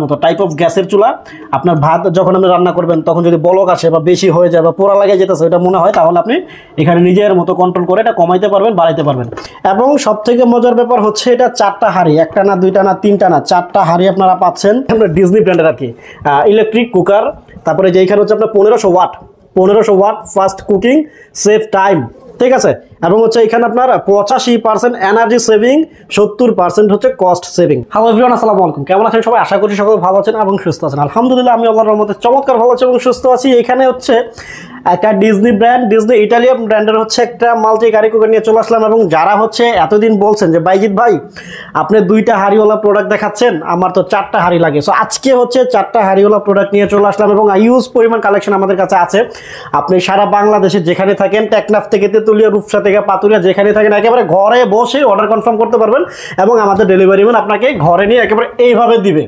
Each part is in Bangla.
মতো টাইপ অফ গ্যাসের চুলা। আপনার ভাত যখন আপনি রান্না করবেন তখন যদি বলক আসে বা বেশি হয়ে যায় বা পোড়া লাগে যেতেছে এটা মনে হয়, তাহলে আপনি এখানে নিজের মতো কন্ট্রোল করে এটা কমাইতে পারবেন, বাড়াইতে পারবেন। এবং সবথেকে মজার ব্যাপার হচ্ছে এটা 4টা হাঁড়ি, একটা না, 2টা না, 3টা না, 4টা হাঁড়ি আপনারা পাচ্ছেন। আমরা ডিজনি ব্র্যান্ডের আর কি ইলেকট্রিক কুকার। তারপরে যে এখানে হচ্ছে আপনার 1500 watt fast cooking, save time, ঠিক আছে। এবং হচ্ছে এখানে আপনার 85% এনার্জি সেভিং, 70% হচ্ছে কস্ট সেভিং। হ্যালো এভরিওয়ান, আসসালামু আলাইকুম। কেমন আছেন সবাই? আশা করি সকলে ভালো আছেন এবং সুস্থ আছেন। আলহামদুলিল্লাহ আমি আল্লাহর রহমতে চমৎকার ভালো আছি এবং সুস্থ আছি। এখানে হচ্ছে একটা ডিজনি ব্র্যান্ড, ডিজনি ইটালিয়ান ব্র্যান্ডের হচ্ছে একটা মাল্টি গাড়ি কুকার নিয়ে চলে আসলাম। এবং যারা হচ্ছে এতদিন বলছেন যে বাইজিৎ ভাই আপনি 2টা হাঁড়িওয়ালা প্রোডাক্ট দেখাচ্ছেন, আমার তো 4টা হাঁড়ি লাগে, সো আজকে হচ্ছে 4টা হাঁড়িওয়ালা প্রোডাক্ট নিয়ে চলে আসলাম এবং ইউজ পরিমাণ কালেকশন আমাদের কাছে আছে। আপনি সারা বাংলাদেশে যেখানে থাকেন, টেকনাফ থেকে তেতুলিয়া, রূপসা থেকে পাতুরিয়া, যেখানে থাকেন একেবারে ঘরে বসে অর্ডার কনফার্ম করতে পারবেন এবং আমাদের ডেলিভারি ম্যান আপনাকে ঘরে নিয়ে একেবারে এইভাবে দিবে,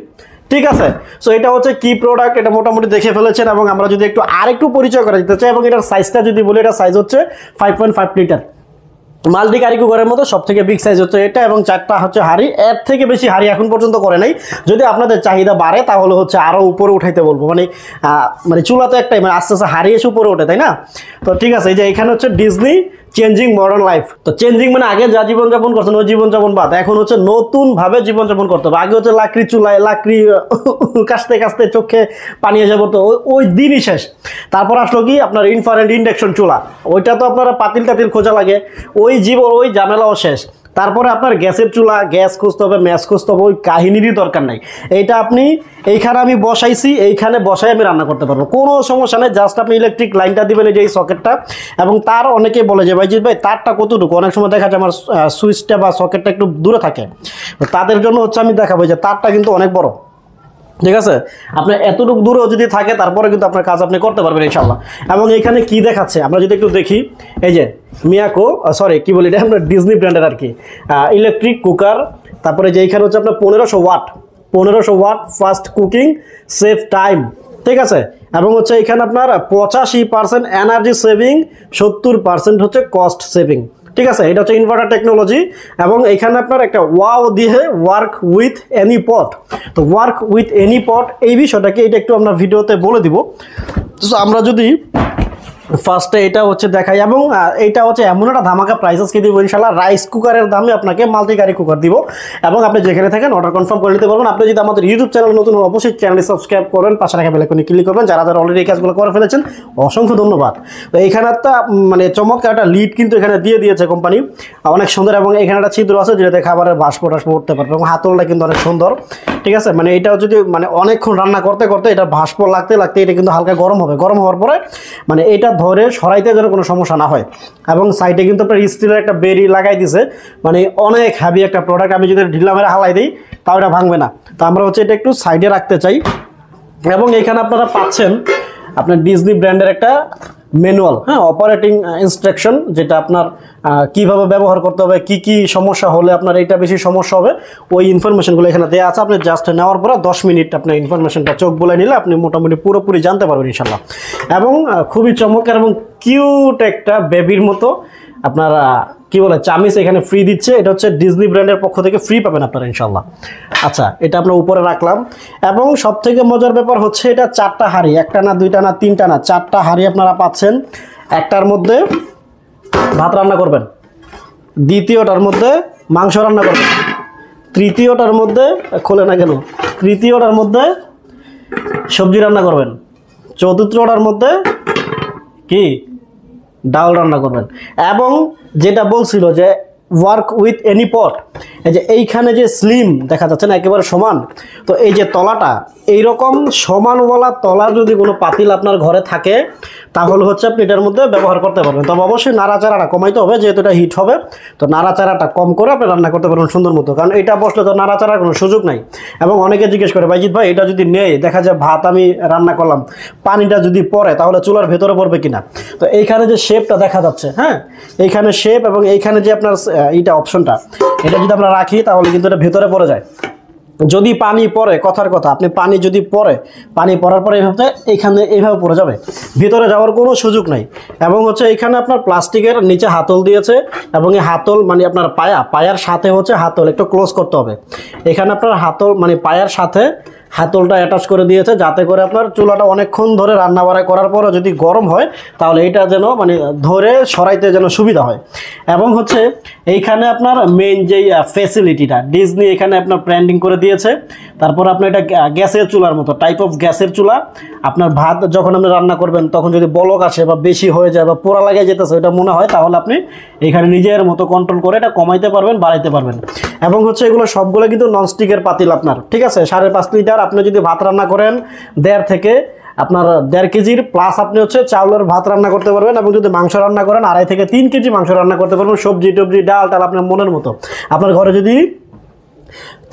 ঠিক আছে। সো এটা হচ্ছে কি প্রোডাক্ট, এটা মোটামুটি দেখে ফেলেছেন। এবং আমরা যদি আরেকটু পরিচয় করা দিতে চাই এবং এটার সাইজটা যদি বলি, এটা সাইজ হচ্ছে 5.5 লিটার মাল্টি কারি কুকারের মতো সবথেকে বিগ সাইজ হচ্ছে এটা। এবং 4টা হচ্ছে হাঁড়ি, এর থেকে বেশি হাঁড়ি এখন পর্যন্ত করে নাই। যদি আপনাদের চাহিদা বাড়ে তাহলে হচ্ছে আরও উপরে উঠাইতে বলবো, মানে চুলা তো একটাই, মানে আস্তে আস্তে হাঁড়ি এসে উপরে ওঠে, তাই না? তো ঠিক আছে, এই যে এখানে হচ্ছে ডিজনি চেঞ্জিং মডার্ন লাইফ। তো চেঞ্জিং মানে আগে যা জীবনযাপন করছেন ওই জীবনযাপন বাদ, এখন হচ্ছে নতুনভাবে জীবনযাপন করতে হবে। আগে হচ্ছে লাকড়ি চুলায় লাকড়ি কাস্তে কাস্তে চোখে পানি এসে পড়তো, ওই দিনই শেষ। তারপর আসলো কি আপনার ইনফ্রারেড ইন্ডাকশন চুলা, ওইটা তো আপনারা পাতিল টাতিল খোঁজা লাগে, ওই ঝামেলাও শেষ। তারপরে আপনার গ্যাসের চুলা, গ্যাস খুঁজতে হবে, ম্যাচ খুঁজতে হবে, ওই কাহিনীরই দরকার নাই। এইটা আপনি এইখানে আমি বসাইছি, এইখানে বসাই আমি রান্না করতে পারবো, কোনো সমস্যা নেই। জাস্ট আপনি ইলেকট্রিক লাইনটা দিবেন, এই যে এই সকেটটা। এবং তার অনেকে বলে যে ভাইজিৎ ভাই তারটা কতটুকু, অনেক সময় দেখা যায় আমার সুইচটা বা সকেটটা একটু দূরে থাকে, তাদের জন্য হচ্ছে আমি দেখাবো যে তারটা কিন্তু অনেক বড়, ঠিক আছে। আপনার এতটুকু দূরেও যদি থাকে তারপরে কিন্তু আপনার কাজ আপনি করতে পারবেন ইনশাল্লাহ। এবং এখানে কি দেখাচ্ছে আমরা যদি একটু দেখি, এই যে মিয়াকো, সরি কি বলি, এটা আমরা ডিজনি ব্র্যান্ডের আর কি ইলেকট্রিক কুকার। তারপরে যে এইখানে হচ্ছে আপনার 1500 watt fast cooking, save time, ঠিক আছে। এবং হচ্ছে এখানে আপনার 85% এনার্জি সেভিং, 70% হচ্ছে কস্ট সেভিং, ঠিক আছে। এটা হচ্ছে ইনভার্টার টেকনোলজি। এবং এখানে আপনার একটা ওয়াও দিয়ে ওয়ার্ক উইথ এনি পট। তো ওয়ার্ক উইথ এনি পট এই বিষয়টাকে এটা একটু আমরা ভিডিওতে বলে দিব। তো আমরা যদি ফার্স্টে এটা হচ্ছে দেখাই, এবং এইটা হচ্ছে এমন একটা ধামাকা প্রাইসেসকে দিব ইনশাল্লাহ। রাইস কুকারের দামে আপনাকে মাল্টি কারি কুকার দিব এবং আপনি যেখানে থাকেন অর্ডার কনফার্ম করে নিতে পারবেন। আপনি যদি আমাদের ইউটিউব চ্যানেল নতুন হন অবশ্যই চ্যানেলটি সাবস্ক্রাইব করবেন, পাশে রাখা বেল আইকনে ক্লিক করবেন। যারা অলরেডি এই কাজগুলো করে ফেলেছেন অসংখ্য ধন্যবাদ। তো এইখানে একটা মানে চমৎকার একটা লিড কিন্তু এখানে দিয়ে দিয়েছে কোম্পানি, অনেক সুন্দর। এবং এখানে একটা ছিদ্র আছে যেটাতে খাবারের বাষ্প টাষ্প উঠতে পারবে এবং হাতলটা কিন্তু অনেক সুন্দর, ঠিক আছে। মানে এটাও যদি মানে অনেকক্ষণ রান্না করতে করতে এটা ভাস্প লাগতে লাগতে এটা কিন্তু হালকা গরম হবে, গরম হওয়ার পরে মানে এটা ধরে সরাইতে যেন কোনো সমস্যা না হয়। এবং সাইডে কিন্তু আপনার স্টিলের একটা বেরি লাগাই দিছে, মানে অনেক হ্যাভি একটা প্রোডাক্ট। আমি যদি ঢিলা মেরে হালাই দিই তাও এটা ভাঙবে না। তো আমরা হচ্ছে এটা একটু সাইডে রাখতে চাই। এবং এখানে আপনারা পাচ্ছেন আপনার ডিজনি ব্র্যান্ডের একটা ম্যানুয়াল, হ্যাঁ, অপারেটিং ইনস্ট্রাকশন, যেটা আপনার কীভাবে ব্যবহার করতে হবে, কি কি সমস্যা হলে আপনার এটা বেশি সমস্যা হবে, ওই ইনফরমেশনগুলো এখানে দেওয়া আছে। আপনি জাস্ট নেওয়ার পরে 10 মিনিট আপনার ইনফরমেশনটা চোখ বলে নিলে আপনি মোটামুটি পুরোপুরি জানতে পারবেন ইনশাল্লাহ। এবং খুবই চমৎকার এবং কিউট একটা বেবির মতো আপনার কি বলে চামিচ এখানে ফ্রি দিচ্ছে। এটা হচ্ছে ডিজনি ব্র্যান্ডের পক্ষ থেকে ফ্রি পাবেন আপনারা ইনশাল্লাহ। আচ্ছা, এটা আমরা উপরে রাখলাম। এবং সবথেকে মজার ব্যাপার হচ্ছে এটা 4টা হাঁড়ি, একটা না, 2টা না, 3টা না, 4টা হাঁড়ি আপনারা পাচ্ছেন। একটার মধ্যে ভাত রান্না করবেন, দ্বিতীয়টার মধ্যে মাংস রান্না করবেন, তৃতীয়টার মধ্যে খোলে না কেন, তৃতীয়টার মধ্যে সবজি রান্না করবেন, চতুর্থটার মধ্যে কি ডাল রান্না করবেন। এবং যেটা বলছিল যে ওয়ার্ক উইথ এনি পট, এই যে এইখানে যে স্লিম দেখা যাচ্ছে না একেবারে সমান, তো এই যে তলাটা এইরকম সমানওয়ালা তলার যদি কোনো পাতিল আপনার ঘরে থাকে তাহলে হচ্ছে আপনি এটার মধ্যে ব্যবহার করতে পারবেন। তবে অবশ্যই নাড়াচাড়াটা কমাইতে হবে, যেহেতু এটা হিট হবে, তো নাড়াচাড়াটা কম করে আপনি রান্না করতে পারবেন সুন্দর মতো, কারণ এটা বসলে তো নাড়াচাড়ার কোনো সুযোগ নাই। এবং অনেকে জিজ্ঞেস করে বাইজিৎ ভাই এটা যদি নেই, দেখা যায় ভাত আমি রান্না করলাম, পানিটা যদি পড়ে তাহলে চুলার ভেতরে পড়বে কিনা। তো এইখানে যে শেপটা দেখা যাচ্ছে, হ্যাঁ, এইখানে শেপ এবং এইখানে যে আপনার এইটা অপশনটা, এটা যদি আমরা রাখি তাহলে কিন্তু এটা ভেতরে পড়ে যায়। যদি পানি পড়ে, কথার কথা, আপনি পানি যদি পড়ে, পানি পড়ার পরে এইভাবে এখানে এইভাবে পড়ে যাবে, ভিতরে যাওয়ার কোনো সুযোগ নাই। এবং হচ্ছে এখানে আপনার প্লাস্টিকের নিচে হাতল দিয়েছে এবং এই হাতল মানে আপনার পায়ার সাথে হচ্ছে হাতল একটু ক্লোজ করতে হবে। এখানে আপনার হাতল মানে পায়ার সাথে হাতলটা অ্যাটাচ করে দিয়েছে, যাতে করে আপনার চুলাটা অনেকক্ষণ ধরে রান্না বাড়া করার পরও যদি গরম হয় তাহলে এটা যেন মানে ধরে সরাইতে যেন সুবিধা হয়। এবং হচ্ছে এইখানে আপনার মেইন যেই ফ্যাসিলিটিটা ডিজনি এখানে আপনার ব্র্যান্ডিং করে দিয়েছে। তারপর আপনার এটা গ্যাসের চুলার মতো টাইপ অফ গ্যাসের চুলা। আপনার ভাত যখন আপনি রান্না করবেন তখন যদি বলক আসে বা বেশি হয়ে যায় বা পোড়া লাগে যেতেছে এটা মনে হয়, তাহলে আপনি এখানে নিজের মতো কন্ট্রোল করে এটা কমাইতে পারবেন, বাড়াইতে পারবেন। এবং হচ্ছে এগুলো সবগুলো কিন্তু ননস্টিকের পাতিল আপনার, ঠিক আছে। 5.5 লিটার আপনি যদি ভাত রান্না করেন 1.5 থেকে আপনার 1.5 কেজির প্লাস আপনি হচ্ছে চাউলের ভাত রান্না করতে পারবেন। এবং যদি মাংস রান্না করেন 2.5 থেকে 3 কেজি মাংস রান্না করতে পারবেন, সবজি টবজি ডাল টাল আপনার মনের মতো। আপনার ঘরে যদি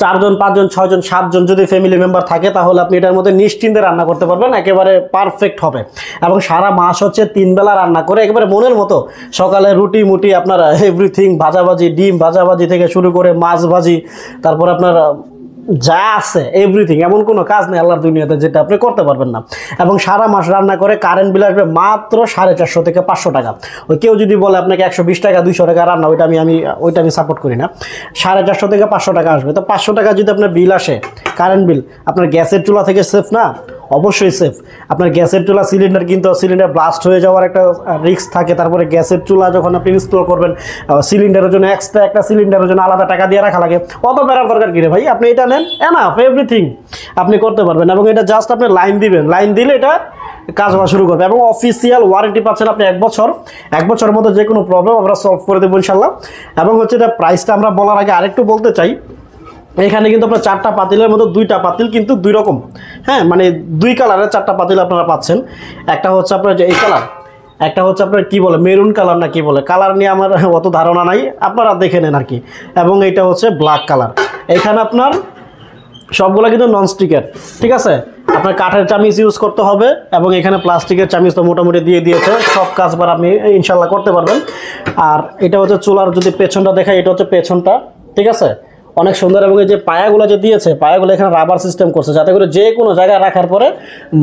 4 জন 5 জন 6 জন 7 জন যদি ফ্যামিলি মেম্বার থাকে তাহলে আপনি এটার মধ্যে নিশ্চিন্তে রান্না করতে পারবেন, একেবারে পারফেক্ট হবে। এবং সারা মাস হচ্ছে 3 বেলা রান্না করে একেবারে মনের মতো। সকালে রুটি মুটি আপনার এভরিথিং ভাজাভাজি, ডিম ভাজাভাজি থেকে শুরু করে মাছ ভাজি, তারপর আপনার যা আছে এভরিথিং, এমন কোনো কাজ নেই আল্লাহর দুনিয়াতে যেটা আপনি করতে পারবেন না। এবং সারা মাস রান্না করে কারেন্ট বিল আসবে মাত্র 450 থেকে 500 টাকা। ওই কেউ যদি বলে আপনাকে 120 টাকা 200 টাকা রান্না, ওইটা আমি সাপোর্ট করি না। 450 থেকে 500 টাকা আসবে। তো 500 টাকা যদি আপনার বিল আসে কারেন্ট বিল, আপনার গ্যাসের চুলা থেকে সেফ না? অবশ্যই সেফ। আপনার গ্যাসের চুলা সিলিন্ডার কিন্তু সিলিন্ডার ব্লাস্ট হয়ে যাওয়ার একটা রিস্ক থাকে। তারপরে গ্যাসের চুলা যখন আপনি ইনস্টল করবেন সিলিন্ডারের জন্য এক্সট্রা একটা সিলিন্ডারের জন্য আলাদা টাকা দিয়ে রাখা লাগে। অত বেড়ার দরকার কি রে ভাই, আপনি এটা নেন, এনাফ এভরিথিং আপনি করতে পারবেন। এবং এটা জাস্ট আপনি লাইন দিবেন, লাইন দিলে এটা কাজ হওয়া শুরু করবে। এবং অফিসিয়াল ওয়ারেন্টি পাচ্ছেন আপনি 1 বছর। 1 বছরের মধ্যে যে কোনো প্রবলেম আমরা সলভ করে দেবো ইনশাল্লাহ। এবং হচ্ছে এটা প্রাইসটা আমরা বলার আগে আরেকটু বলতে চাই, এখানে কিন্তু আপনার 4টা পাতিলের মধ্যে 2টা পাতিল কিন্তু 2 রকম, হ্যাঁ, মানে 2 কালারের 4টা পাতিল আপনারা পাচ্ছেন। একটা হচ্ছে আপনার যে এই কালার, একটা হচ্ছে আপনার কি বলে মেরুন কালার না কি বলে, কালার নিয়ে আমার অত ধারণা নাই, আপনারা দেখে নেন আর কি। এবং এইটা হচ্ছে ব্ল্যাক কালার। এখানে আপনার সবগুলো কিন্তু ননস্টিকের, ঠিক আছে। আপনার কাঠের চামিচ ইউজ করতে হবে এবং এখানে প্লাস্টিকের চামিচ তো মোটামুটি দিয়ে দিয়েছে, সব কাজবার আপনি ইনশাল্লাহ করতে পারবেন। আর এটা হচ্ছে চুলার যদি পেছনটা দেখায়, এটা হচ্ছে পেছনটা, ঠিক আছে, অনেক সুন্দর। এবং এই যে পায়াগুলো যে দিয়েছে, পায়াগুলো এখানে রাবার সিস্টেম করছে যাতে করে যে কোনো জায়গায় রাখার পরে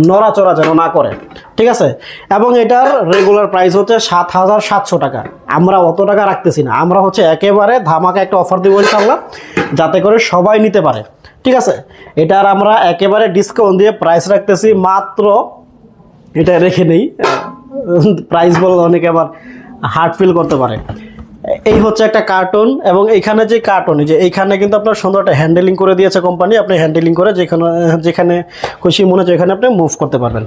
নড়াচড়া যেন না করে, ঠিক আছে। এবং এটার রেগুলার প্রাইস হচ্ছে 7,700 টাকা। আমরা অত টাকা রাখতেছি না, আমরা হচ্ছে একেবারে ধামাকা একটা অফার দিব ইনশাল্লাহ, যাতে করে সবাই নিতে পারে, ঠিক আছে। এটার আমরা একেবারে ডিসকাউন্ট দিয়ে প্রাইস রাখতেছি মাত্র, এটা রেখে নেই, প্রাইস বললে অনেকে আবার হার্ট ফিল করতে পারে। এই হচ্ছে একটা কার্টুন। এবং এইখানে যে কার্টুন, যে এইখানে কিন্তু আপনার সুন্দর একটা হ্যান্ডেলিং করে দিয়েছে কোম্পানি, আপনি হ্যান্ডেলিং করে যেখানে খুশি মনে হচ্ছে এখানে আপনি মুভ করতে পারবেন,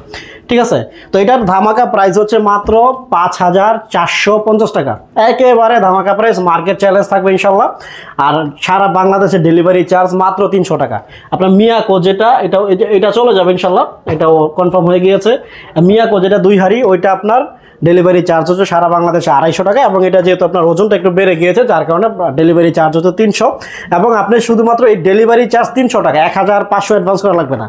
ঠিক আছে। তো এটার ধামাকা প্রাইস হচ্ছে মাত্র 5,450 টাকা, একেবারে ধামাকা প্রাইস, মার্কেট চ্যালেঞ্জ থাকবে ইনশাল্লাহ। আর সারা বাংলাদেশে ডেলিভারি চার্জ মাত্র 300 টাকা। আপনার মিয়াকো যেটা, এটা চলে যাবে ইনশাল্লাহ, এটাও কনফার্ম হয়ে গিয়েছে। মিয়াকো যেটা 2 হাঁড়ি, ওইটা আপনার ডেলিভারি চার্জ হচ্ছে সারা বাংলাদেশে 250 টাকা। এবং এটা যেহেতু আপনার ওজনটা একটু বেড়ে গিয়েছে যার কারণে ডেলিভারি চার্জ হচ্ছে 300। এবং আপনি শুধুমাত্র এই ডেলিভারি চার্জ 300 টাকা, 1,500 অ্যাডভান্স করা লাগবে না,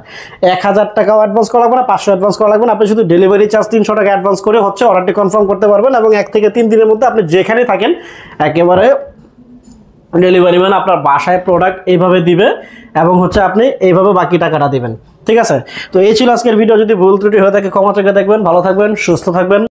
1,000 টাকাও অ্যাডভান্স করা লাগবে না, 500 অ্যাডভান্স করা লাগবে না। আপনি শুধু ডেলিভারি চার্জ 300 টাকা অ্যাডভান্স করে হচ্ছে অর্ডারটি কনফার্ম করতে পারবেন। এবং 1 থেকে 3 দিনের মধ্যে আপনি যেখানে থাকেন একেবারে ডেলিভারি ম্যান আপনার বাসায় প্রোডাক্ট এইভাবে দিবে এবং হচ্ছে আপনি এইভাবে বাকি টাকাটা দিবেন, ঠিক আছে। তো এই ছিল আজকের ভিডিও। যদি ভুল ত্রুটি হয়ে থাকে ক্ষমা চোখে দেখবেন। ভালো থাকবেন, সুস্থ থাকবেন।